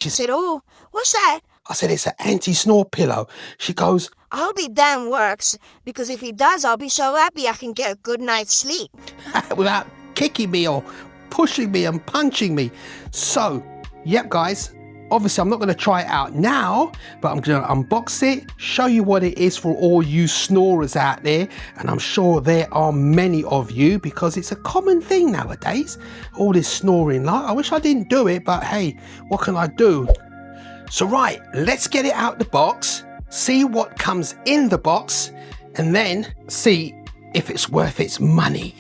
She said, oh, what's that? I said, it's an anti-snore pillow. She goes, I'll be damn works, because if he does, I'll be so happy I can get a good night's sleep. without kicking me or pushing me and punching me. So, yep, guys. Obviously, I'm not going to try it out now, but I'm going to unbox it, show you what it is for all you snorers out there. And I'm sure there are many of you, because it's a common thing nowadays, all this snoring. Like, I wish I didn't do it, but hey, what can I do? So right, let's get it out the box, see what comes in the box, and then see if it's worth its money.